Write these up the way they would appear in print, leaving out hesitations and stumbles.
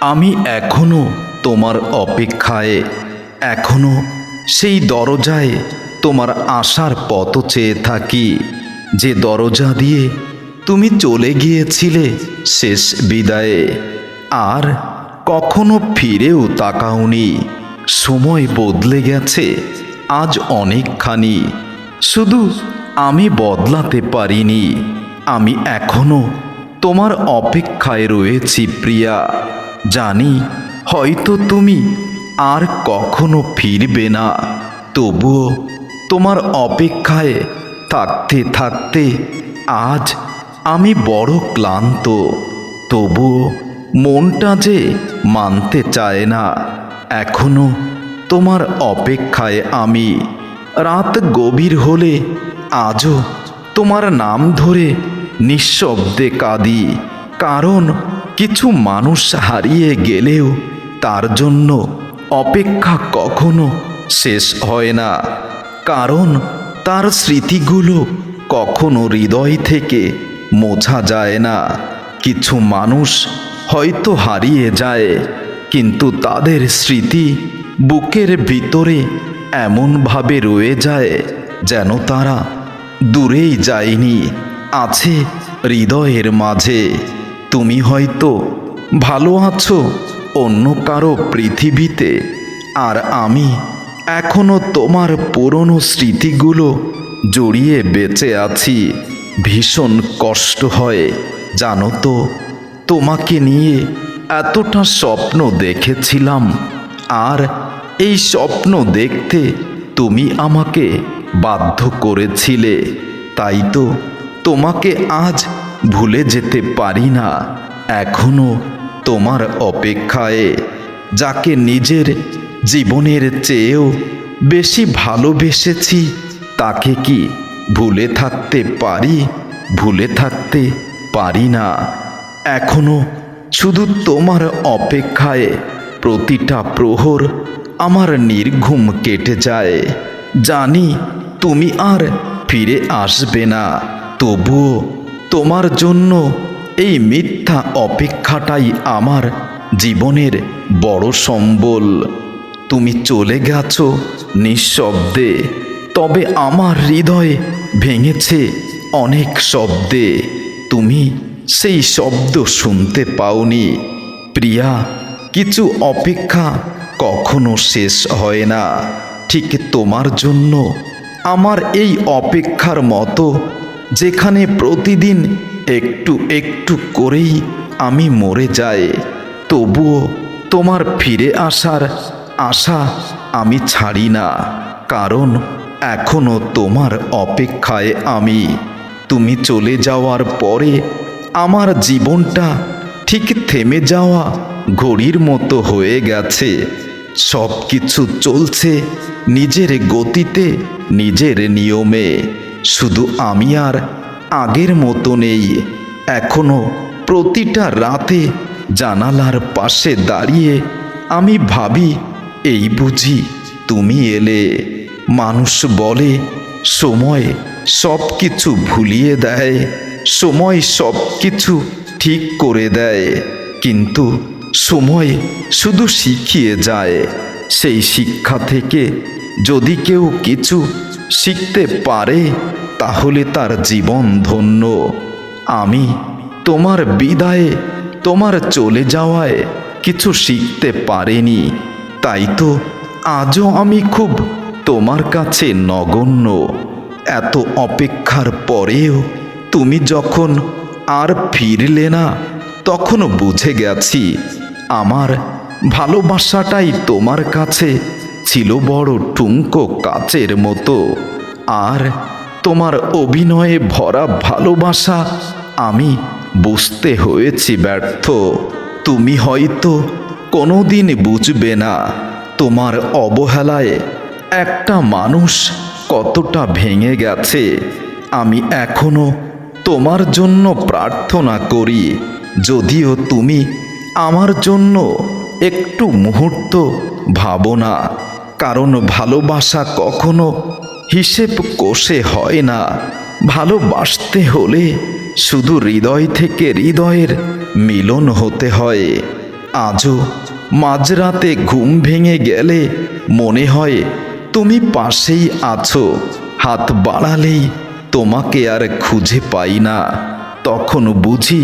আমি এখনো তোমার অপেক্ষায়, এখনো সেই দরজায় তোমার আসার পথ চেয়ে থাকি, যে দরজা দিয়ে তুমি চলে গিয়েছিলে শেষ বিদায়ে, আর কখনো ফিরেও তাকাওনি। সময় বদলে গেছে আজ অনেকখানি, শুধু আমি বদলাতে পারিনি। আমি এখনো তোমার অপেক্ষায় রয়েছি প্রিয়া। জানি হয়তো তুমি আর কখনো ফিরবে না, তবুও তোমার অপেক্ষায় থাকতে থাকতে আজ আমি বড় ক্লান্ত। তবুও মনটা যে মানতে চায় না, এখনো তোমার অপেক্ষায় আমি। রাত গভীর হলে আজও তোমার নাম ধরে নিঃশব্দে কাঁদি, কারণ কিছু মানুষ হারিয়ে গেলেও তার জন্য অপেক্ষা কখনো শেষ হয় না, কারণ তার স্মৃতিগুলো কখনো হৃদয় থেকে মোছা যায় না। কিছু মানুষ হয়তো হারিয়ে যায়, কিন্তু তাদের স্মৃতি বুকের ভিতরে এমনভাবে রয়ে যায় যেন তারা দূরেই যায়নি, আছে হৃদয়ের মাঝে। তুমি হয়তো ভালো আছো অন্য কারো পৃথিবীতে, আর আমি এখনো তোমার পুরনো স্মৃতিগুলো জড়িয়ে বেঁচে আছি। ভীষণ কষ্ট হয় জানো তো, তোমাকে নিয়ে এতটা স্বপ্ন দেখেছিলাম, আর এই স্বপ্ন দেখতে তুমি আমাকে বাধ্য করেছিলে। তাই তো তোমাকে আজ ভুলে যেতে পারি না, এখনো তোমার অপেক্ষায়। যাকে নিজের জীবনের চেয়েও বেশি ভালোবেসেছি, তাকে কি ভুলে থাকতে পারি? ভুলে থাকতে পারি না। এখনো শুধু তোমার অপেক্ষায় প্রতিটা প্রহর আমার নির্ঘুম কেটে যায়। জানি তুমি আর ফিরে আসবে না, তবুও তোমার জন্য এই মিথ্যা অপেক্ষাটাই আমার জীবনের বড় সম্বল। তুমি চলে গেছো নিঃশব্দে, তবে আমার হৃদয় ভেঙেছে অনেক শব্দে। তুমি সেই শব্দ শুনতে পাওনি প্রিয়া। কিছু অপেক্ষা কখনো শেষ হয় না, ঠিক তোমার জন্য আমার এই অপেক্ষার মতো, যেখানে প্রতিদিন একটু একটু করেই আমি মরে যাই, তবুও তোমার ফিরে আসার আশা আমি ছাড়ি না, কারণ এখনো তোমার অপেক্ষায় আমি। তুমি চলে যাওয়ার পরে আমার জীবনটা ঠিক থেমে যাওয়া ঘড়ির মতো হয়ে গেছে। সব কিছু চলছে নিজের গতিতে, নিজের নিয়মে, শুধু আমি আর আগের মতো নেই। এখনো প্রতিটা রাতে জানালার পাশে দাঁড়িয়ে আমি ভাবি, এই বুঝি তুমি এলে। মানুষ বলে সময় সব কিছু ভুলিয়ে দেয়, সময় সব কিছু ঠিক করে দেয়, কিন্তু সময় শুধু শিখিয়ে যায়। সেই শিক্ষা থেকে যদি কেউ কিছু শিখতে পারে, তাহলে তার জীবন ধন্য। আমি তোমার বিদায়ে, তোমার চলে যাওয়ায় কিছু শিখতে পারিনি, তাই তো আজও আমি খুব তোমার কাছে নগণ্য। এত অপেক্ষার পরেও তুমি যখন আর ফিরলে না, তখন বুঝে গেছি আমার ভালোবাসাটাই তোমার কাছে ছিল বড় টুনকো কাচের মতো, আর তোমার অভিনয়ে ভরা ভালোবাসা আমি বুঝতে হয়েছি ব্যর্থ। তুমি হয়তো কোনোদিন বুঝবে না তোমার অবহেলায় একটা মানুষ কতটা ভেঙে গেছে। আমি এখনো তোমার জন্য প্রার্থনা করি, যদিও তুমি আমার জন্য একটু মুহূর্ত ভাবো না, কারণ ভালোবাসা কখনো হিসেব কষে হয় না। ভালোবাসতে হলে শুধু হৃদয় থেকে হৃদয়ের মিলন হতে হয়। আজও মাঝরাতে ঘুম ভেঙে গেলে মনে হয় তুমি পাশেই আছো, হাত বাড়ালেই তোমাকে আর খুঁজে পাই না। তখন বুঝি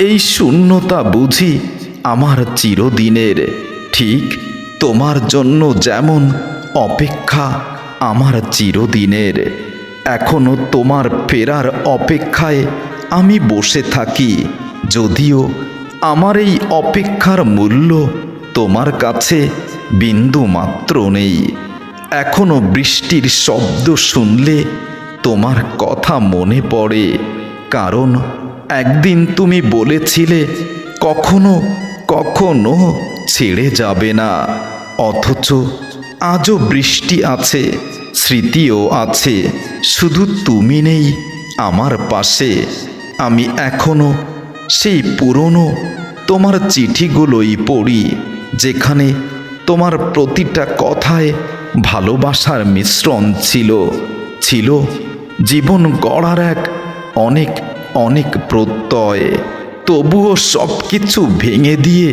এই শূন্যতা বুঝি আমার চিরদিনের, ঠিক তোমার জন্য যেমন অপেক্ষা আমার চিরদিনের। এখনো তোমার ফেরার অপেক্ষায় আমি বসে থাকি, যদিও আমার এই অপেক্ষার মূল্য তোমার কাছে বিন্দু মাত্র নেই। এখনো বৃষ্টির শব্দ শুনলে তোমার কথা মনে পড়ে, কারণ একদিন তুমি বলেছিলে কখনো কখনো ছেড়ে যাবে না। অথচ আজও বৃষ্টি আছে, স্মৃতিও আছে, শুধু তুমি নেই আমার পাশে। আমি এখনো সেই পুরনো তোমার চিঠিগুলোই পড়ি, যেখানে তোমার প্রতিটা কথায় ভালোবাসার মিশ্রণ ছিল, ছিল জীবন গড়ার এক অনেক অনেক প্রত্যয়। তবুও সব কিছু ভেঙে দিয়ে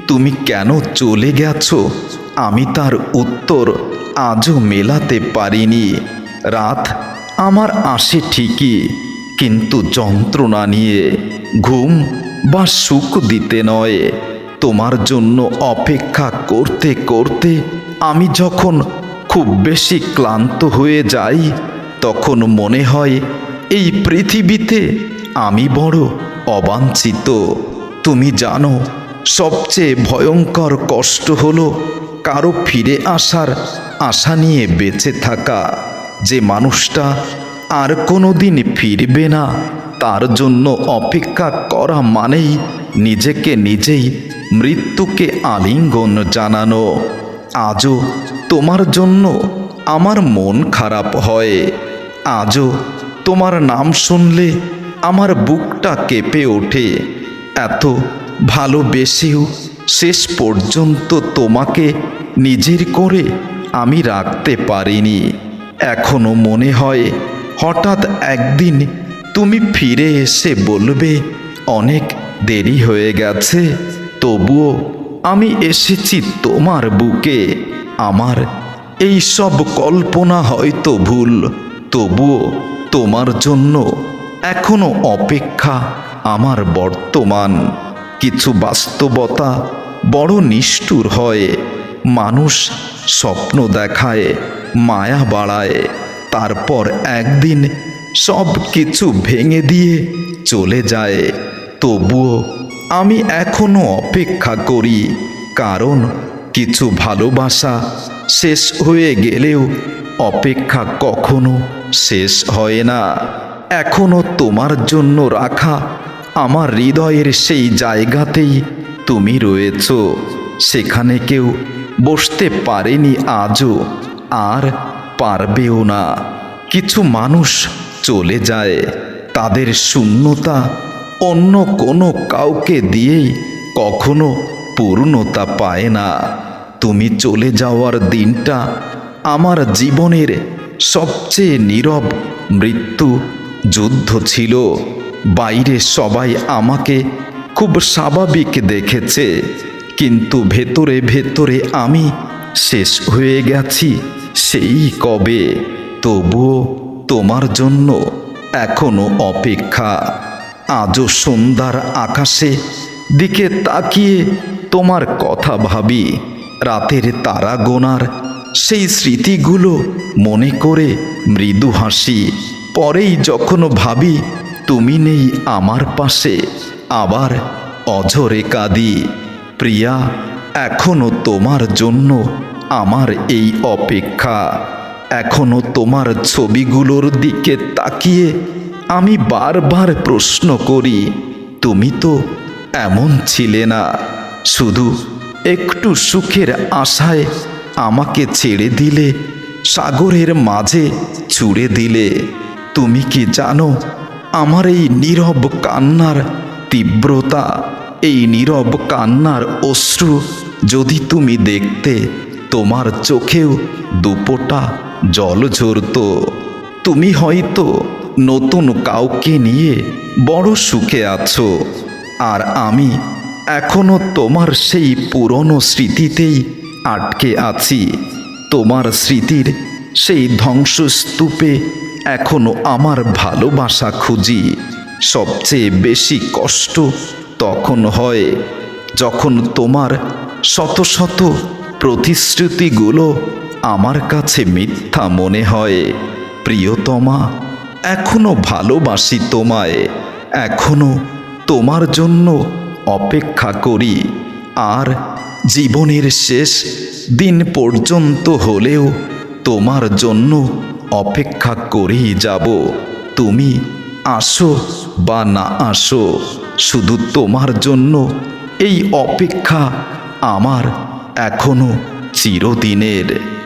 তুমি কেন চলে গেছো, আমি তার উত্তর আজও মেলাতে পারিনি। রাত আমার আসে ঠিকই, কিন্তু যন্ত্রণা নিয়ে, ঘুম বা সুখ দিতে নয়। তোমার জন্য অপেক্ষা করতে করতে আমি যখন খুব বেশি ক্লান্ত হয়ে যাই, তখন মনে হয় এই পৃথিবীতে আমি বড় অবাঞ্ছিত। তুমি জানো, সবচেয়ে ভয়ঙ্কর কষ্ট হলো কারো ফিরে আসার আশা নিয়ে বেঁচে থাকা। যে মানুষটা আর কোনো দিন ফিরবে না, তার জন্য অপেক্ষা করা মানেই নিজেকে নিজেই মৃত্যুকে আলিঙ্গন জানানো। আজও তোমার জন্য আমার মন খারাপ হয়, আজও তোমার নাম শুনলে আমার বুকটা কেঁপে ওঠে। এত ভালোবেসেও শেষ পর্যন্ত তোমাকে নিজের করে আমি রাখতে পারিনি। এখনো মনে হয় হঠাৎ একদিন তুমি ফিরে এসে বলবে অনেক দেরি হয়ে গেছে, তবুও আমি এসেছি তোমার বুকে। আমার এই সব কল্পনা হয়তো ভুল, তবুও তোমার জন্য এখনো অপেক্ষা আমার বর্তমান। কিছু বাস্তবতা বড় নিষ্ঠুর হয়। মানুষ স্বপ্ন দেখায়, মায়া বাড়ায়, তারপর একদিন সব কিছু ভেঙে দিয়ে চলে যায়। তবুও আমি এখনো অপেক্ষা করি, কারণ কিছু ভালোবাসা শেষ হয়ে গেলেও অপেক্ষা কখনো শেষ হয় না। এখনো তোমার জন্য রাখা আমার হৃদয়ের সেই জায়গাতেই তুমি রয়েছ, সেখানে কেউ বসতে পারেনি আজও, আর পারবেও না। কিছু মানুষ চলে যায়, তাদের শূন্যতা অন্য কোনো কাউকে দিয়েই কখনো পূর্ণতা পায় না। তুমি চলে যাওয়ার দিনটা আমার জীবনের সবচেয়ে নীরব মৃত্যু যুদ্ধ ছিল। বাইরে সবাই আমাকে খুব স্বাভাবিক দেখেছে, কিন্তু ভেতরে ভেতরে আমি শেষ হয়ে গেছি সেই কবে। তবুও তোমার জন্য এখনো অপেক্ষা। আজও সন্ধ্যার আকাশে দিকে তাকিয়ে তোমার কথা ভাবি, রাতের তারা গোনার সেই স্মৃতিগুলো মনে করে মৃদু হাসি। পরেই যখন ভাবি তুমি নেই আমার পাশে, আবার অঝরে কাঁদি। প্রিয়া, এখনো তোমার জন্য আমার এই অপেক্ষা। এখনো তোমার ছবিগুলোর দিকে তাকিয়ে আমি বারবার প্রশ্ন করি, তুমি তো এমন ছিলে না, শুধু একটু সুখের আশায় আমাকে ছেড়ে দিলে, সাগরের মাঝে ছুড়ে দিলে। তুমি কি জানো আমার এই নীরব কান্নার তীব্রতা, এই নীরব কান্নার অশ্রু যদি তুমি দেখতে, তোমার চোখেও দুপোটা জল ঝরত। তুমি হয়তো নতুন কাউকে নিয়ে বড় সুখে আছো, আর আমি এখনো তোমার সেই পুরনো স্মৃতিতেই আটকে আছি। তোমার স্মৃতির সেই ধ্বংসস্তূপে এখনো আমার ভালোবাসা খুঁজি। সবচেয়ে বেশি কষ্ট তখন হয় যখন তোমার শত শত প্রতিশ্রুতিগুলো আমার কাছে মিথ্যা মনে হয়। প্রিয়তমা, এখনো ভালোবাসি তোমায়, এখনো তোমার জন্য অপেক্ষা করি। আর জীবনের শেষ দিন পর্যন্ত হলেও তোমার জন্য অপেক্ষা করেই যাব। তুমি আসো বা না আসো, শুধু তোমার জন্য এই অপেক্ষা আমার এখনো চিরদিনের।